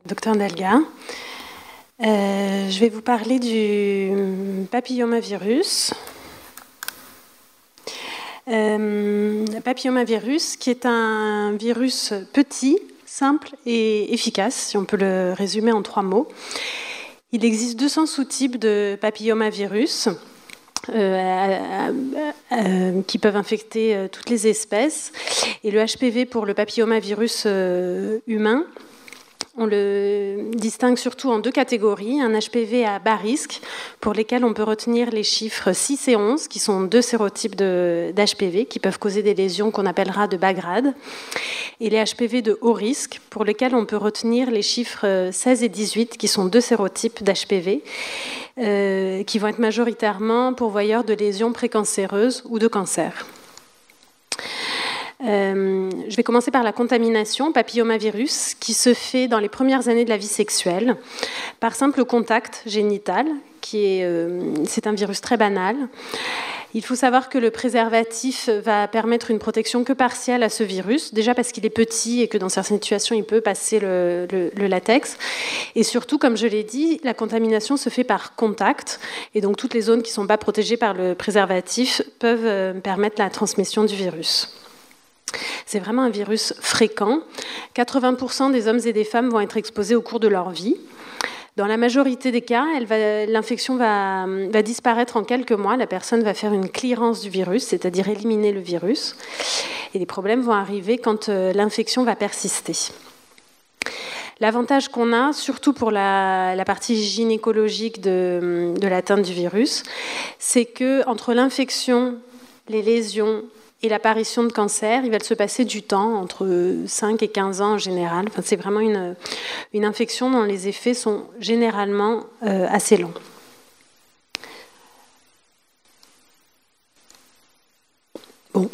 Dr Delga. Je vais vous parler du papillomavirus. Papillomavirus, qui est un virus petit, simple et efficace, si on peut le résumer en 3 mots. Il existe 200 sous-types de papillomavirus qui peuvent infecter toutes les espèces. Et le HPV pour le papillomavirus humain, on le distingue surtout en 2 catégories. Un HPV à bas risque, pour lesquels on peut retenir les chiffres 6 et 11, qui sont 2 sérotypes d'HPV, qui peuvent causer des lésions qu'on appellera de bas grade. Et les HPV de haut risque, pour lesquels on peut retenir les chiffres 16 et 18, qui sont 2 sérotypes d'HPV, qui vont être majoritairement pourvoyeurs de lésions précancéreuses ou de cancer. Je vais commencer par la contamination papillomavirus qui se fait dans les premières années de la vie sexuelle par simple contact génital, c'est un virus très banal. Il faut savoir que le préservatif va permettre une protection que partielle à ce virus, déjà parce qu'il est petit et que dans certaines situations il peut passer le latex. Et surtout, comme je l'ai dit, la contamination se fait par contact, et donc toutes les zones qui ne sont pas protégées par le préservatif peuvent permettre la transmission du virus. C'est vraiment un virus fréquent. 80% des hommes et des femmes vont être exposés au cours de leur vie. Dans la majorité des cas, l'infection va disparaître en quelques mois. La personne va faire une clearance du virus, c'est-à-dire éliminer le virus. Et les problèmes vont arriver quand l'infection va persister. L'avantage qu'on a, surtout pour la partie gynécologique de l'atteinte du virus, c'est qu'entre l'infection, les lésions et l'apparition de cancer, il va se passer du temps, entre 5 et 15 ans en général. Enfin, c'est vraiment une infection dont les effets sont généralement assez longs. Bon.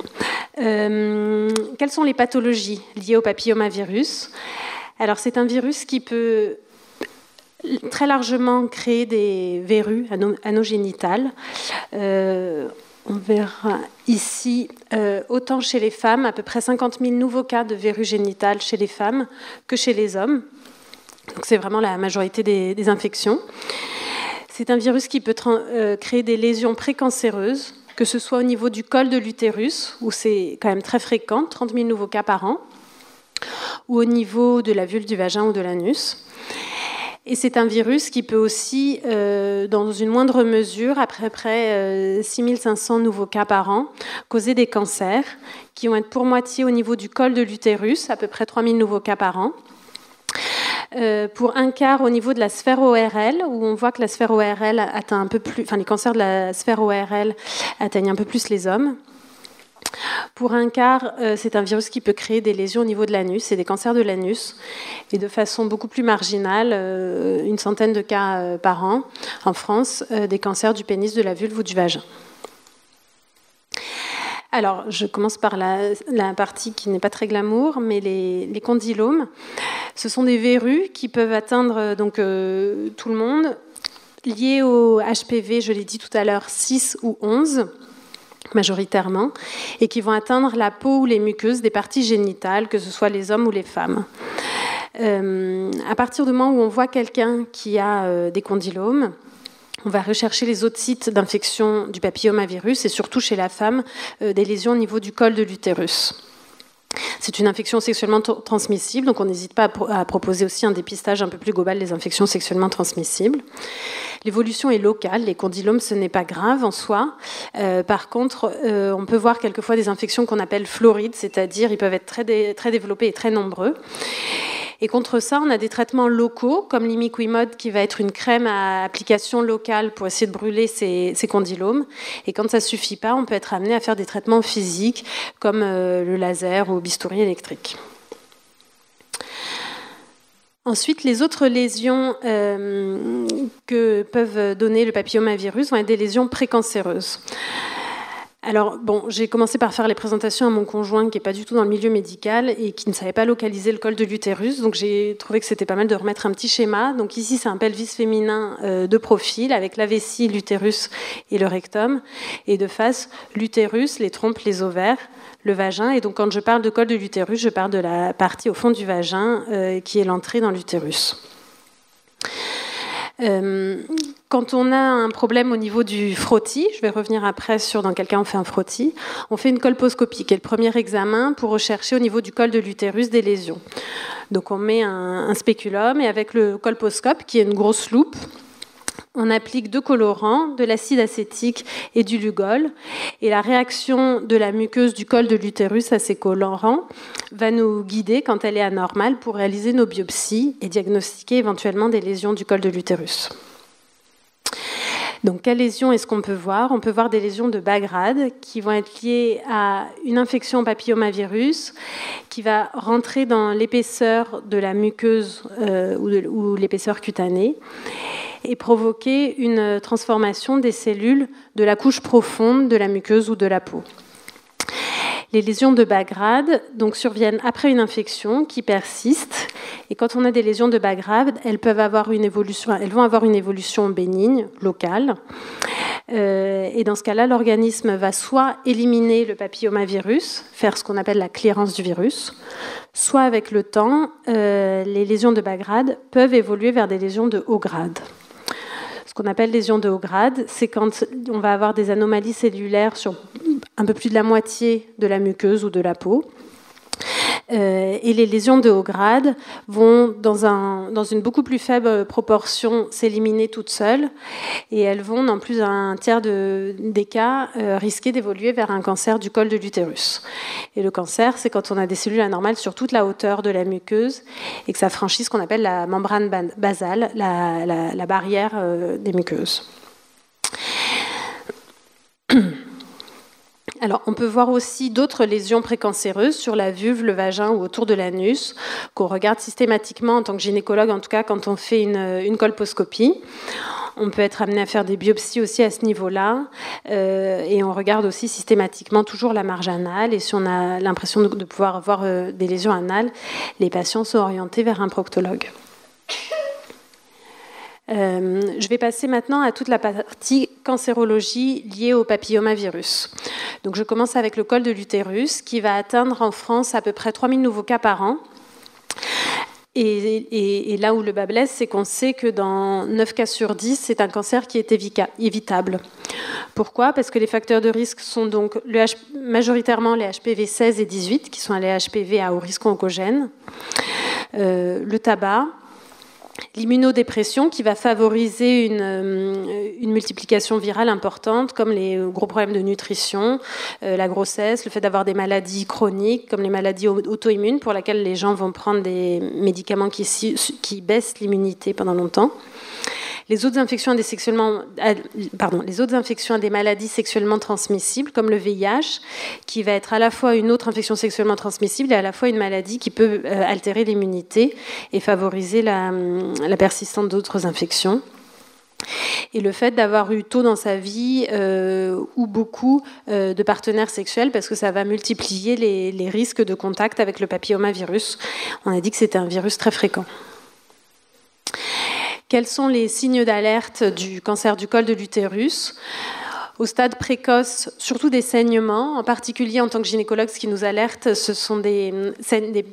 Quelles sont les pathologies liées au papillomavirus ? Alors, c'est un virus qui peut très largement créer des verrues anogénitales. On verra ici, autant chez les femmes, à peu près 50 000 nouveaux cas de verrues génitales chez les femmes que chez les hommes. Donc c'est vraiment la majorité des infections. C'est un virus qui peut créer des lésions précancéreuses, que ce soit au niveau du col de l'utérus, où c'est quand même très fréquent, 30 000 nouveaux cas par an, ou au niveau de la vulve du vagin ou de l'anus. Et c'est un virus qui peut aussi, dans une moindre mesure, à peu près 6500 nouveaux cas par an, causer des cancers qui vont être pour moitié au niveau du col de l'utérus, à peu près 3000 nouveaux cas par an. Pour un quart au niveau de la sphère ORL, où on voit que la sphère ORL atteint un peu plus, enfin les cancers de la sphère ORL atteignent un peu plus les hommes. Pour un quart, c'est un virus qui peut créer des lésions au niveau de l'anus et des cancers de l'anus, et de façon beaucoup plus marginale, une centaine de cas par an en France, des cancers du pénis, de la vulve ou du vagin. Alors, je commence par la partie qui n'est pas très glamour, mais les condylomes. Ce sont des verrues qui peuvent atteindre donc, tout le monde, liées au HPV, je l'ai dit tout à l'heure, 6 ou 11, majoritairement, et qui vont atteindre la peau ou les muqueuses des parties génitales, que ce soit les hommes ou les femmes. À partir du moment où on voit quelqu'un qui a des condylomes, on va rechercher les autres sites d'infection du papillomavirus, et surtout chez la femme, des lésions au niveau du col de l'utérus. C'est une infection sexuellement transmissible, donc on n'hésite pas à proposer aussi un dépistage un peu plus global des infections sexuellement transmissibles. L'évolution est locale, les condylomes, ce n'est pas grave en soi. Par contre, on peut voir quelquefois des infections qu'on appelle florides, c'est-à-dire ils peuvent être très développés et très nombreux. Et contre ça, on a des traitements locaux, comme l'imiquimod, qui va être une crème à application locale pour essayer de brûler ces condylomes. Et quand ça ne suffit pas, on peut être amené à faire des traitements physiques, comme le laser ou le bistouri électrique. Ensuite, les autres lésions que peuvent donner le papillomavirus vont être des lésions précancéreuses. Alors, bon, j'ai commencé par faire les présentations à mon conjoint qui n'est pas du tout dans le milieu médical et qui ne savait pas localiser le col de l'utérus. Donc, j'ai trouvé que c'était pas mal de remettre un petit schéma. Donc, ici, c'est un pelvis féminin de profil avec la vessie, l'utérus et le rectum. Et de face, l'utérus, les trompes, les ovaires, le vagin. Et donc, quand je parle de col de l'utérus, je parle de la partie au fond du vagin qui est l'entrée dans l'utérus. Quand on a un problème au niveau du frottis, je vais revenir après sur dans quel cas on fait un frottis, on fait une colposcopie, qui est le premier examen pour rechercher au niveau du col de l'utérus des lésions. Donc on met un spéculum et avec le colposcope, qui est une grosse loupe, on applique 2 colorants, de l'acide acétique et du Lugol. Et la réaction de la muqueuse du col de l'utérus à ces colorants va nous guider, quand elle est anormale, pour réaliser nos biopsies et diagnostiquer éventuellement des lésions du col de l'utérus. Donc, quelles lésions est-ce qu'on peut voir ? On peut voir des lésions de bas grade qui vont être liées à une infection au papillomavirus qui va rentrer dans l'épaisseur de la muqueuse ou l'épaisseur cutanée et provoquer une transformation des cellules de la couche profonde de la muqueuse ou de la peau. Les lésions de bas grade donc, surviennent après une infection qui persiste. Et quand on a des lésions de bas grade, elles vont avoir une évolution bénigne, locale. Et dans ce cas-là, l'organisme va soit éliminer le papillomavirus, faire ce qu'on appelle la clearance du virus, soit avec le temps, les lésions de bas grade peuvent évoluer vers des lésions de haut grade. Ce qu'on appelle lésions de haut grade, c'est quand on va avoir des anomalies cellulaires sur un peu plus de la moitié de la muqueuse ou de la peau. Et les lésions de haut grade vont, dans une beaucoup plus faible proportion, s'éliminer toutes seules. Et elles vont, dans plus d'un tiers des cas, risquer d'évoluer vers un cancer du col de l'utérus. Et le cancer, c'est quand on a des cellules anormales sur toute la hauteur de la muqueuse et que ça franchit ce qu'on appelle la membrane basale, la barrière des muqueuses. Alors, on peut voir aussi d'autres lésions précancéreuses sur la vulve, le vagin ou autour de l'anus, qu'on regarde systématiquement en tant que gynécologue, en tout cas quand on fait une colposcopie. On peut être amené à faire des biopsies aussi à ce niveau-là. Et on regarde aussi systématiquement toujours la marge anale. Et si on a l'impression de pouvoir avoir des lésions anales, les patients sont orientés vers un proctologue. Je vais passer maintenant à toute la partie cancérologie liée au papillomavirus. Donc je commence avec le col de l'utérus qui va atteindre en France à peu près 3000 nouveaux cas par an. Et là où le bas blesse, c'est qu'on sait que dans 9 cas sur 10, c'est un cancer qui est évitable. Pourquoi ? Parce que les facteurs de risque sont donc majoritairement les HPV 16 et 18, qui sont les HPV à haut risque oncogène, le tabac, l'immunodépression qui va favoriser une multiplication virale importante, comme les gros problèmes de nutrition, la grossesse, le fait d'avoir des maladies chroniques, comme les maladies auto-immunes, pour lesquelles les gens vont prendre des médicaments qui baissent l'immunité pendant longtemps. Les autres infections à des maladies sexuellement transmissibles, comme le VIH, qui va être à la fois une autre infection sexuellement transmissible et à la fois une maladie qui peut altérer l'immunité et favoriser la persistance d'autres infections. Et le fait d'avoir eu tôt dans sa vie ou beaucoup de partenaires sexuels, parce que ça va multiplier les risques de contact avec le papillomavirus. On a dit que c'était un virus très fréquent. Quels sont les signes d'alerte du cancer du col de l'utérus ? Au stade précoce, surtout des saignements. En particulier, en tant que gynécologue, ce qui nous alerte, ce sont des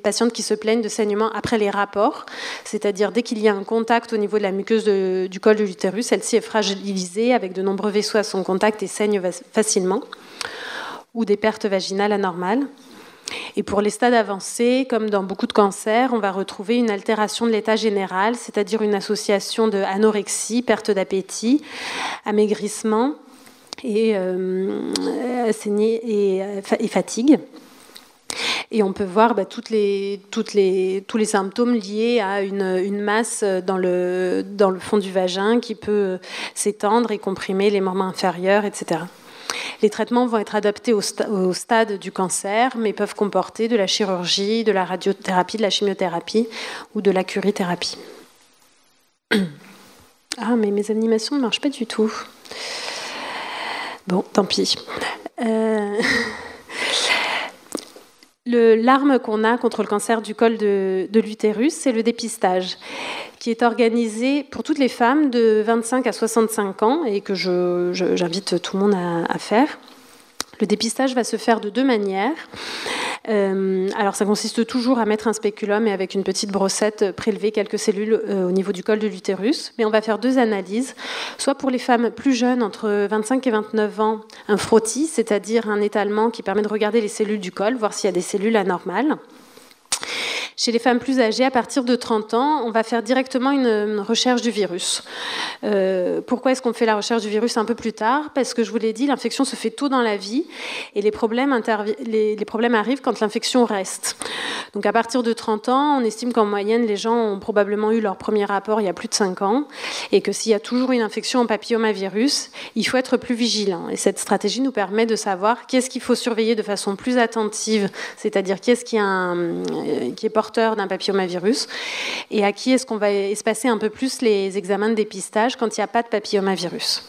patientes qui se plaignent de saignements après les rapports. C'est-à-dire, dès qu'il y a un contact au niveau de la muqueuse du col de l'utérus, celle-ci est fragilisée avec de nombreux vaisseaux à son contact et saigne facilement. Ou des pertes vaginales anormales. Et pour les stades avancés, comme dans beaucoup de cancers, on va retrouver une altération de l'état général, c'est-à-dire une association de anorexie, perte d'appétit, amaigrissement et fatigue. Et on peut voir tous les symptômes liés à une masse dans le fond du vagin qui peut s'étendre et comprimer les membres inférieurs, etc. Les traitements vont être adaptés au stade du cancer, mais peuvent comporter de la chirurgie, de la radiothérapie, de la chimiothérapie ou de la curithérapie. Ah, mais mes animations ne marchent pas du tout. Bon, tant pis. L'arme qu'on a contre le cancer du col de l'utérus, c'est le dépistage, qui est organisé pour toutes les femmes de 25 à 65 ans et que j'invite tout le monde à faire. Le dépistage va se faire de deux manières. Alors ça consiste toujours à mettre un spéculum et avec une petite brossette prélever quelques cellules au niveau du col de l'utérus. Mais on va faire deux analyses, soit pour les femmes plus jeunes, entre 25 et 29 ans, un frottis, c'est-à-dire un étalement qui permet de regarder les cellules du col, voir s'il y a des cellules anormales. Chez les femmes plus âgées, à partir de 30 ans, on va faire directement une recherche du virus. Pourquoi est-ce qu'on fait la recherche du virus un peu plus tard? Parce que je vous l'ai dit, l'infection se fait tôt dans la vie et les problèmes arrivent quand l'infection reste. Donc à partir de 30 ans, on estime qu'en moyenne, les gens ont probablement eu leur premier rapport il y a plus de 5 ans et que s'il y a toujours une infection en papillomavirus, il faut être plus vigilant. Et cette stratégie nous permet de savoir qu'est-ce qu'il faut surveiller de façon plus attentive, c'est-à-dire qui est-ce qui est porteur d'un papillomavirus et à qui est-ce qu'on va espacer un peu plus les examens de dépistage quand il n'y a pas de papillomavirus.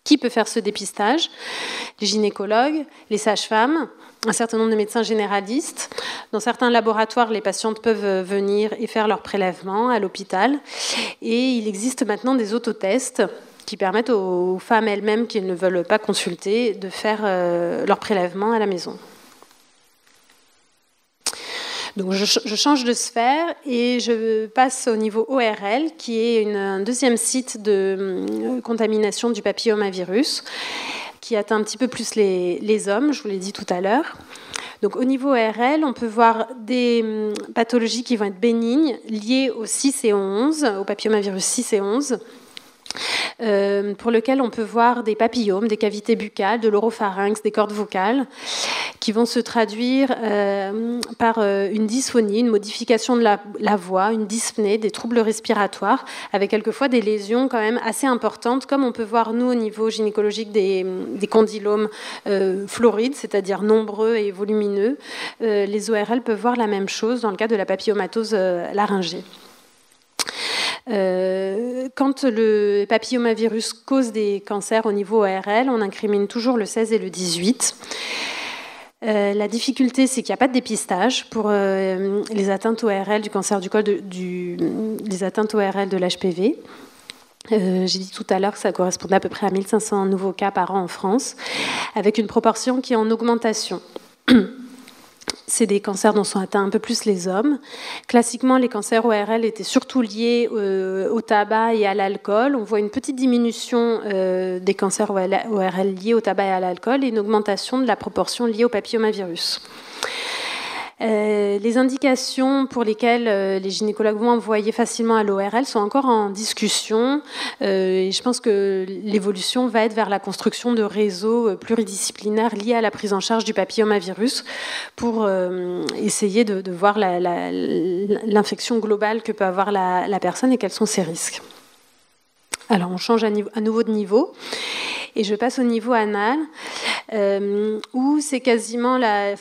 Qui peut faire ce dépistage? Les gynécologues, les sages-femmes, un certain nombre de médecins généralistes. Dans certains laboratoires, les patientes peuvent venir et faire leur prélèvement à l'hôpital. Et il existe maintenant des autotests qui permettent aux femmes elles-mêmes qui ne veulent pas consulter de faire leur prélèvement à la maison. Donc je change de sphère et je passe au niveau ORL, qui est un deuxième site de contamination du papillomavirus, qui atteint un petit peu plus les hommes, je vous l'ai dit tout à l'heure. Donc au niveau ORL, on peut voir des pathologies qui vont être bénignes, liées au 6 et 11, au papillomavirus 6 et 11. Pour lequel on peut voir des papillomes, des cavités buccales, de l'oropharynx, des cordes vocales, qui vont se traduire par une dysphonie, une modification de la voix, une dyspnée, des troubles respiratoires, avec quelquefois des lésions quand même assez importantes, comme on peut voir nous au niveau gynécologique des condylomes florides, c'est-à-dire nombreux et volumineux. Les ORL peuvent voir la même chose dans le cas de la papillomatose laryngée. Quand le papillomavirus cause des cancers au niveau ORL, on incrimine toujours le 16 et le 18. La difficulté, c'est qu'il n'y a pas de dépistage pour les atteintes ORL du cancer du col, les atteintes ORL de l'HPV. J'ai dit tout à l'heure que ça correspondait à peu près à 1500 nouveaux cas par an en France, avec une proportion qui est en augmentation. C'est des cancers dont sont atteints un peu plus les hommes. Classiquement, les cancers ORL étaient surtout liés au tabac et à l'alcool. On voit une petite diminution des cancers ORL liés au tabac et à l'alcool et une augmentation de la proportion liée au papillomavirus. Les indications pour lesquelles les gynécologues vont envoyer facilement à l'ORL sont encore en discussion. Et je pense que l'évolution va être vers la construction de réseaux pluridisciplinaires liés à la prise en charge du papillomavirus pour essayer de voir l'infection globale que peut avoir la personne et quels sont ses risques. Alors on change à nouveau de niveau. Et je passe au niveau anal, où c'est quasiment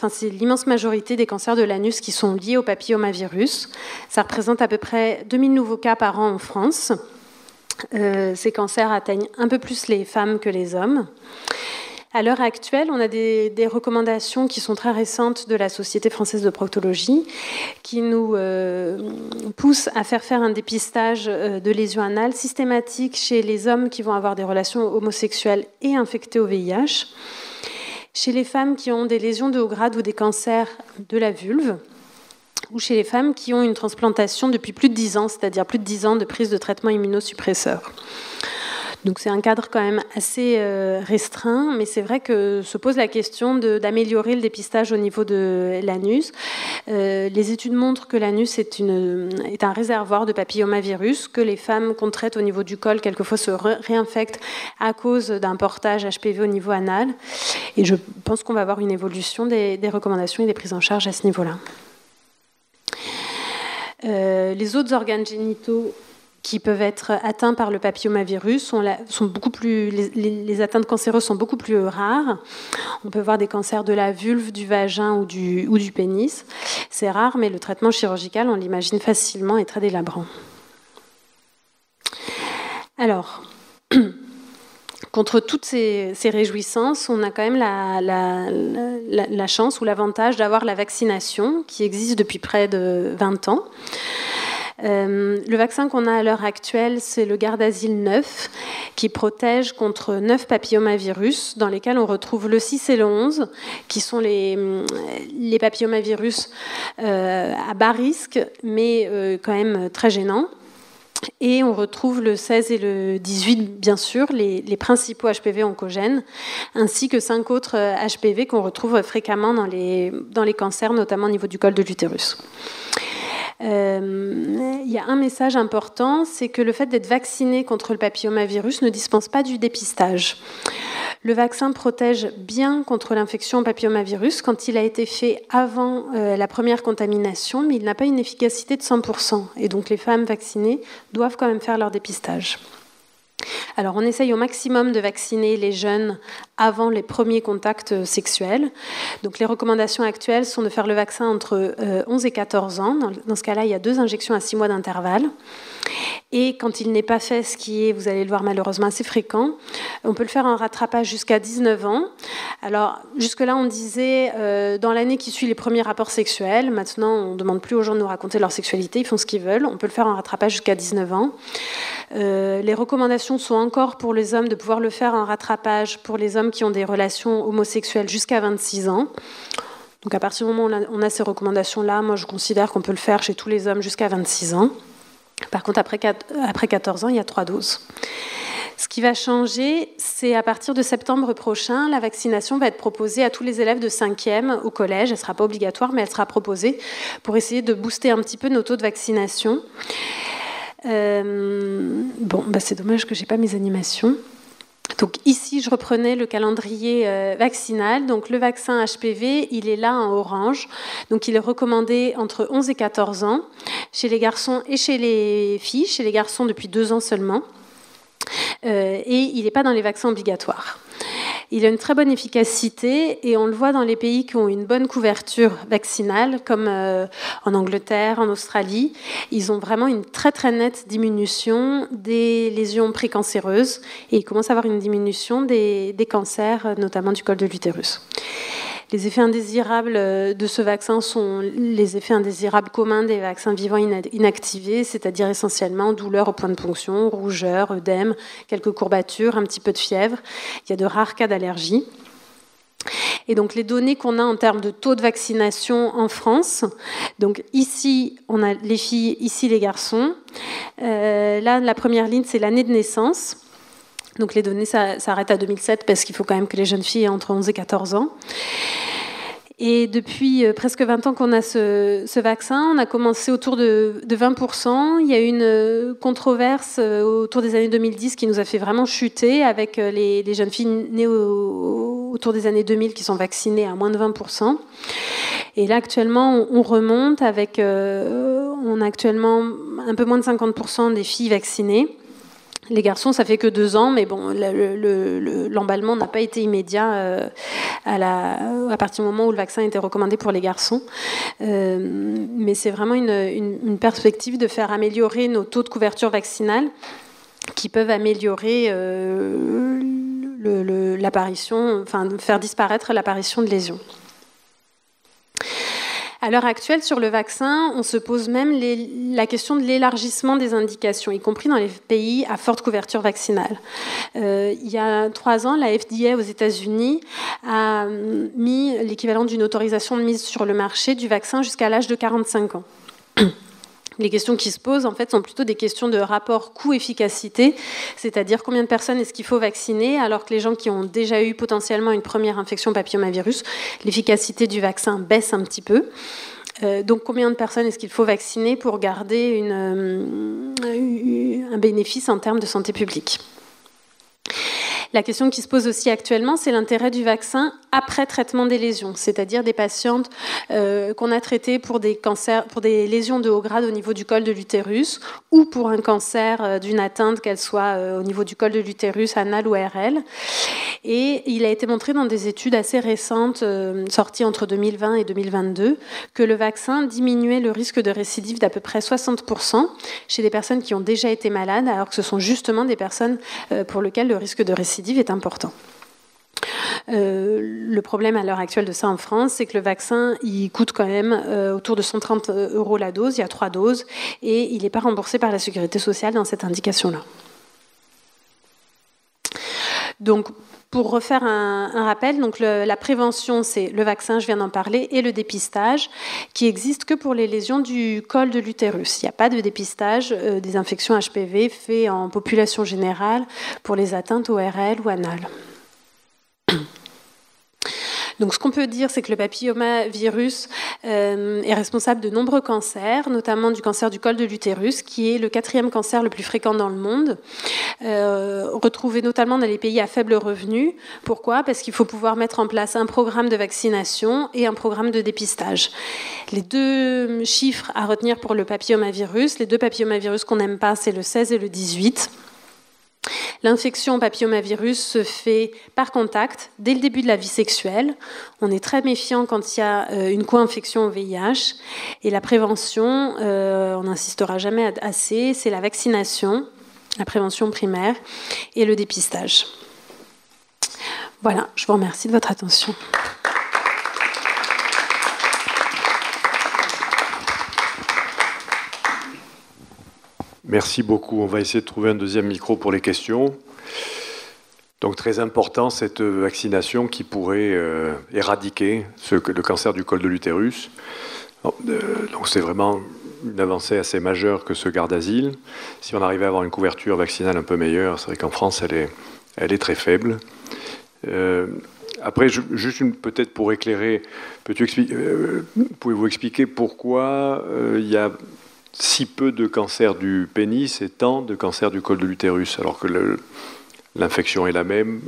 c'est l'immense majorité des cancers de l'anus qui sont liés au papillomavirus. Ça représente à peu près 2000 nouveaux cas par an en France. Ces cancers atteignent un peu plus les femmes que les hommes. À l'heure actuelle, on a des recommandations qui sont très récentes de la Société française de proctologie qui nous poussent à faire un dépistage de lésions anales systématique chez les hommes qui vont avoir des relations homosexuelles et infectés au VIH, chez les femmes qui ont des lésions de haut grade ou des cancers de la vulve, ou chez les femmes qui ont une transplantation depuis plus de 10 ans, c'est-à-dire plus de 10 ans de prise de traitement immunosuppresseur. Donc c'est un cadre quand même assez restreint, mais c'est vrai que se pose la question d'améliorer le dépistage au niveau de l'anus. Les études montrent que l'anus est un réservoir de papillomavirus, que les femmes qu'on traite au niveau du col quelquefois se réinfectent à cause d'un portage HPV au niveau anal. Et je pense qu'on va avoir une évolution des recommandations et des prises en charge à ce niveau-là. Les autres organes génitaux qui peuvent être atteints par le papillomavirus sont beaucoup plus, les atteintes cancéreuses sont beaucoup plus rares. On peut voir des cancers de la vulve, du vagin ou du pénis. C'est rare, mais le traitement chirurgical, on l'imagine facilement, est très délabrant. Alors, contre toutes ces réjouissances, on a quand même la chance ou l'avantage d'avoir la vaccination qui existe depuis près de 20 ans. Le vaccin qu'on a à l'heure actuelle, c'est le Gardasil 9, qui protège contre 9 papillomavirus, dans lesquels on retrouve le 6 et le 11, qui sont les papillomavirus à bas risque, mais quand même très gênants. Et on retrouve le 16 et le 18, bien sûr, les principaux HPV oncogènes, ainsi que 5 autres HPV qu'on retrouve fréquemment dans les cancers, notamment au niveau du col de l'utérus. Il y a un message important, c'est que le fait d'être vacciné contre le papillomavirus ne dispense pas du dépistage. Le vaccin protège bien contre l'infection au papillomavirus quand il a été fait avant la première contamination, mais il n'a pas une efficacité de 100%. Et donc les femmes vaccinées doivent quand même faire leur dépistage. Alors on essaye au maximum de vacciner les jeunes avant les premiers contacts sexuels. Donc les recommandations actuelles sont de faire le vaccin entre 11 et 14 ans. Dans ce cas-là, il y a 2 injections à 6 mois d'intervalle. Et quand il n'est pas fait, ce qui est, vous allez le voir malheureusement, assez fréquent, on peut le faire en rattrapage jusqu'à 19 ans. Alors jusque-là, on disait dans l'année qui suit les premiers rapports sexuels. Maintenant, on ne demande plus aux gens de nous raconter leur sexualité, ils font ce qu'ils veulent. On peut le faire en rattrapage jusqu'à 19 ans. Les recommandations sont encore pour les hommes de pouvoir le faire en rattrapage pour les hommes qui ont des relations homosexuelles jusqu'à 26 ans. Donc à partir du moment où on a ces recommandations-là, moi je considère qu'on peut le faire chez tous les hommes jusqu'à 26 ans. Par contre, après 14 ans, il y a 3 doses. Ce qui va changer, c'est à partir de septembre prochain, la vaccination va être proposée à tous les élèves de 5e au collège. Elle ne sera pas obligatoire, mais elle sera proposée pour essayer de booster un petit peu nos taux de vaccination. C'est dommage que je n'ai pas mes animations. Donc ici, je reprenais le calendrier vaccinal. Donc le vaccin HPV, il est là en orange. Donc il est recommandé entre 11 et 14 ans, chez les garçons et chez les filles. Chez les garçons, depuis 2 ans seulement. Et il n'est pas dans les vaccins obligatoires. Il a une très bonne efficacité et on le voit dans les pays qui ont une bonne couverture vaccinale, comme en Angleterre, en Australie. Ils ont vraiment une très très nette diminution des lésions précancéreuses et ils commencent à avoir une diminution des cancers, notamment du col de l'utérus. Les effets indésirables de ce vaccin sont les effets indésirables communs des vaccins vivants inactivés, c'est-à-dire essentiellement douleur au point de ponction, rougeur, œdème, quelques courbatures, un petit peu de fièvre. Il y a de rares cas d'allergie. Et donc les données qu'on a en termes de taux de vaccination en France, donc ici on a les filles, ici les garçons. Là la première ligne c'est l'année de naissance. Donc les données s'arrêtent à 2007 parce qu'il faut quand même que les jeunes filles aient entre 11 et 14 ans. Et depuis presque 20 ans qu'on a ce vaccin, on a commencé autour de 20%. Il y a eu une controverse autour des années 2010 qui nous a fait vraiment chuter avec les jeunes filles nées autour des années 2000 qui sont vaccinées à moins de 20%. Et là, actuellement, on remonte avec... on a actuellement un peu moins de 50% des filles vaccinées. Les garçons, ça fait que 2 ans, mais bon, l'emballement n'a pas été immédiat à partir du moment où le vaccin était recommandé pour les garçons. Mais c'est vraiment une perspective de faire améliorer nos taux de couverture vaccinale qui peuvent améliorer l'apparition, enfin faire disparaître l'apparition de lésions. À l'heure actuelle, sur le vaccin, on se pose même la question de l'élargissement des indications, y compris dans les pays à forte couverture vaccinale. Il y a 3 ans, la FDA aux États-Unis a mis l'équivalent d'une autorisation de mise sur le marché du vaccin jusqu'à l'âge de 45 ans. Les questions qui se posent, en fait, sont plutôt des questions de rapport coût-efficacité, c'est-à-dire combien de personnes est-ce qu'il faut vacciner, alors que les gens qui ont déjà eu potentiellement une première infection papillomavirus, l'efficacité du vaccin baisse un petit peu. Donc, combien de personnes est-ce qu'il faut vacciner pour garder un bénéfice en termes de santé publique ? La question qui se pose aussi actuellement, c'est l'intérêt du vaccin après traitement des lésions, c'est-à-dire des patientes qu'on a traitées pour des cancers, pour des lésions de haut grade au niveau du col de l'utérus ou pour un cancer d'une atteinte, qu'elle soit au niveau du col de l'utérus, anal ou ARL. Et il a été montré dans des études assez récentes, sorties entre 2020 et 2022, que le vaccin diminuait le risque de récidive d'à peu près 60% chez des personnes qui ont déjà été malades, alors que ce sont justement des personnes pour lesquelles le risque de récidive est important. Le problème à l'heure actuelle de ça en France, c'est que le vaccin, il coûte quand même autour de 130 € la dose. Il y a 3 doses et il n'est pas remboursé par la Sécurité sociale dans cette indication-là. Donc, pour refaire un rappel, donc la prévention, c'est le vaccin, je viens d'en parler, et le dépistage, qui existe que pour les lésions du col de l'utérus. Il n'y a pas de dépistage des infections HPV fait en population générale pour les atteintes ORL ou anales. Donc, ce qu'on peut dire, c'est que le papillomavirus est responsable de nombreux cancers, notamment du cancer du col de l'utérus, qui est le 4e cancer le plus fréquent dans le monde, retrouvé notamment dans les pays à faible revenu. Pourquoi ? Parce qu'il faut pouvoir mettre en place un programme de vaccination et un programme de dépistage. Les 2 chiffres à retenir pour le papillomavirus, les 2 papillomavirus qu'on n'aime pas, c'est le 16 et le 18. L'infection au papillomavirus se fait par contact dès le début de la vie sexuelle. On est très méfiant quand il y a une co-infection au VIH. Et la prévention, on n'insistera jamais assez, c'est la vaccination, la prévention primaire et le dépistage. Voilà, je vous remercie de votre attention. Merci beaucoup. On va essayer de trouver un deuxième micro pour les questions. Donc très important, cette vaccination qui pourrait éradiquer le cancer du col de l'utérus. Donc c'est vraiment une avancée assez majeure que ce Gardasil. Si on arrivait à avoir une couverture vaccinale un peu meilleure, c'est vrai qu'en France, elle est très faible. Après, juste peut-être pour éclairer, pouvez-vous expliquer pourquoi il y a si peu de cancer du pénis et tant de cancer du col de l'utérus, alors que l'infection est la même,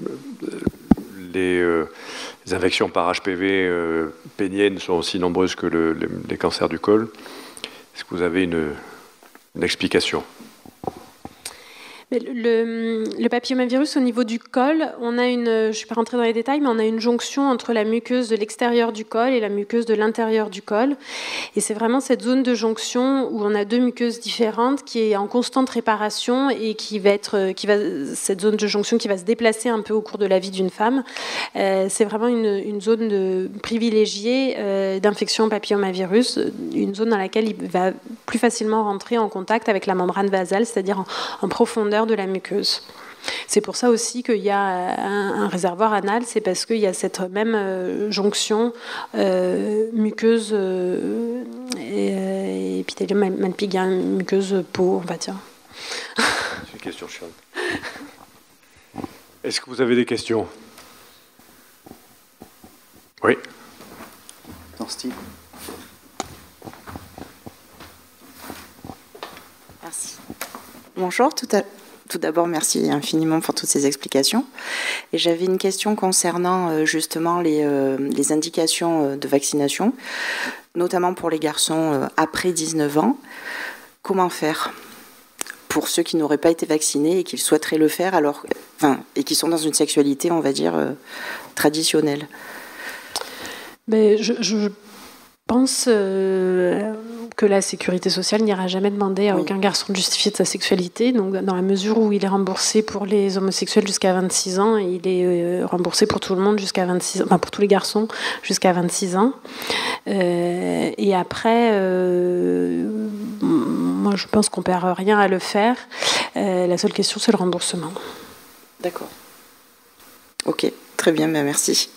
les infections par HPV péniennes sont aussi nombreuses que les cancers du col. Est-ce que vous avez une explication ? Mais le papillomavirus, au niveau du col, on a je ne suis pas rentrée dans les détails, mais on a une jonction entre la muqueuse de l'extérieur du col et la muqueuse de l'intérieur du col. Et c'est vraiment cette zone de jonction où on a 2 muqueuses différentes qui est en constante réparation et cette zone de jonction qui va se déplacer un peu au cours de la vie d'une femme. C'est vraiment une zone privilégiée d'infection au papillomavirus, une zone dans laquelle il va plus facilement rentrer en contact avec la membrane basale, c'est-à-dire en profondeur de la muqueuse. C'est pour ça aussi qu'il y a un réservoir anal, c'est parce qu'il y a cette même jonction muqueuse et épithélium malpighien, muqueuse peau, on va dire. C'est une question chiante. Est-ce que vous avez des questions ? Oui. Dans ce type. Merci. Bonjour, tout d'abord, merci infiniment pour toutes ces explications. Et j'avais une question concernant justement les indications de vaccination, notamment pour les garçons après 19 ans. Comment faire pour ceux qui n'auraient pas été vaccinés et qui souhaiteraient le faire, et qui sont dans une sexualité, on va dire, traditionnelle ? Mais je pense que la sécurité sociale n'ira jamais demander à aucun garçon de justifier de sa sexualité. Donc, dans la mesure où il est remboursé pour les homosexuels jusqu'à 26 ans, il est remboursé pour tout le monde jusqu'à 26 ans, enfin pour tous les garçons jusqu'à 26 ans. Et après, moi je pense qu'on perd rien à le faire. La seule question, c'est le remboursement. D'accord. Ok, très bien, merci.